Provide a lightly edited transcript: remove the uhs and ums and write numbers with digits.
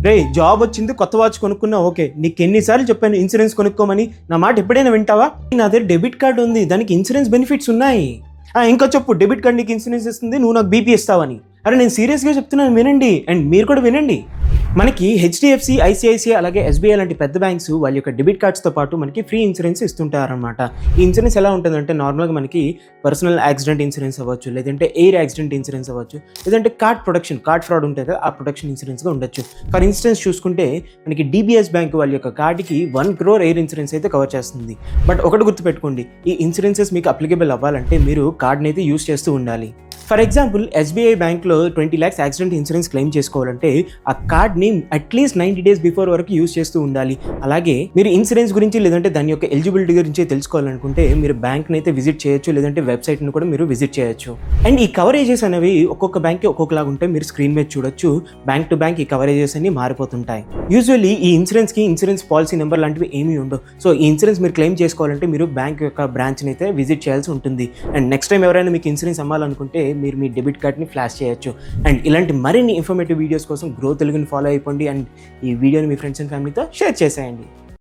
రే job వచ్చింది, కొత్త watch కొనుక్కున్నా ఓకే, నీకు ఎన్నిసార్లు చెప్పాను ఇన్సూరెన్స్ కొనుక్కోమని, నా మాట ఎప్పుడైనా వింటావా? నా దగ్గర డెబిట్ కార్డు ఉంది, దానికి ఇన్సూరెన్స్ బెనిఫిట్స్ ఉన్నాయి. ఇంకా చెప్పు, డెబిట్ కార్డు నీకు ఇన్సూరెన్స్ ఇస్తుంది, నువ్వు నాకు బీపీ ఇస్తావని. అరే నేను సీరియస్గా చెప్తున్నాను, వినండి, అండ్ మీరు కూడా వినండి. మనకి హెచ్డిఎఫ్సి, ఐసిఐసిఐ అలాగే ఎస్బీఐ లాంటి పెద్ద బ్యాంక్స్ వాళ్ళ యొక్క డెబిట్ కార్డ్స్తో పాటు మనకి ఫ్రీ ఇన్సూరెన్స్ ఇస్తుంటారనమాట. ఈ ఇన్సూరెన్స్ ఎలా ఉంటుందంటే నార్మల్గా మనకి పర్సనల్ యాక్సిడెంట్ ఇన్సూరెన్స్ అవ్వచ్చు, లేదంటే ఎయిర్ యాక్సిడెంట్ ఇన్సూరెన్స్ అవ్వచ్చు, లేదంటే కార్డ్ ఫ్రాడ్ ఉంటుంది కదా, ఆ ప్రొటెక్షన్ ఇన్సూరెన్స్గా ఉండొచ్చు. ఫర్ ఇన్స్టెన్స్ చూసుకుంటే మనకి డిబిఎస్ బ్యాంక్ వాళ్ళ యొక్క కార్డుకి 1 crore ఎయిర్ ఇన్సూరెన్స్ అయితే కవర్ చేస్తుంది. బట్ ఒకటి గుర్తుపెట్టుకోండి, ఈ ఇన్సూరెన్సెస్ మీకు అప్లికేబుల్ అవ్వాలంటే మీరు కార్డ్ని అయితే యూస్ చేస్తూ ఉండాలి. ఫర్ ఎగ్జాంపుల్ ఎస్బీఐ బ్యాంక్లో 20 lakhs యాక్సిడెంట్ ఇన్సూరెన్స్ క్లెయిమ్ చేసుకోవాలంటే ఆ కార్డ్ని అట్లీస్ట్ 90 days బిఫోర్ వరకు యూస్ చేస్తూ ఉండాలి. అలాగే మీరు ఇన్సూరెన్స్ గురించి లేదంటే దాని యొక్క ఎలిజిబిలిటీ గురించి తెలుసుకోవాలనుకుంటే మీరు బ్యాంక్ని అయితే విజిట్ చేయొచ్చు, లేదంటే వెబ్సైట్ని కూడా మీరు విజిట్ చేయొచ్చు. అండ్ ఈ కవరేజెస్ అనేవి ఒక్కొక్క బ్యాంక్కి ఒక్కొక్కలాగా ఉంటాయి, మీరు స్క్రీన్ మీద చూడొచ్చు. బ్యాంక్ టు బ్యాంక్ ఈ కవరేజెస్ అన్ని మారిపోతుంటాయి. యూజువల్లీ ఈ ఇన్సూరెన్స్ పాలసీ నెంబర్ లాంటివి ఏమీ ఉండవు. సో ఈ ఇన్సూరెన్స్ మీరు క్లెయిమ్ చేసుకోవాలంటే మీరు బ్యాంక్ యొక్క బ్రాంచ్ని అయితే విజిట్ చేయాల్సి ఉంటుంది. అండ్ నెక్స్ట్ టైం ఎవరైనా మీకు ఇన్సూరెన్స్ అమ్మాలనుకుంటే మీరు మీ డెబిట్ కార్డ్ని ఫ్లాష్ చేయొచ్చు. అండ్ ఇలాంటి మరిన్ని ఇన్ఫర్మేటివ్ వీడియోస్ కోసం గ్రో తెలుగుని ఫాలో అయిపోండి. అండ్ ఈ వీడియోని మీ ఫ్రెండ్స్ అండ్ ఫ్యామిలీతో షేర్ చేసేయండి.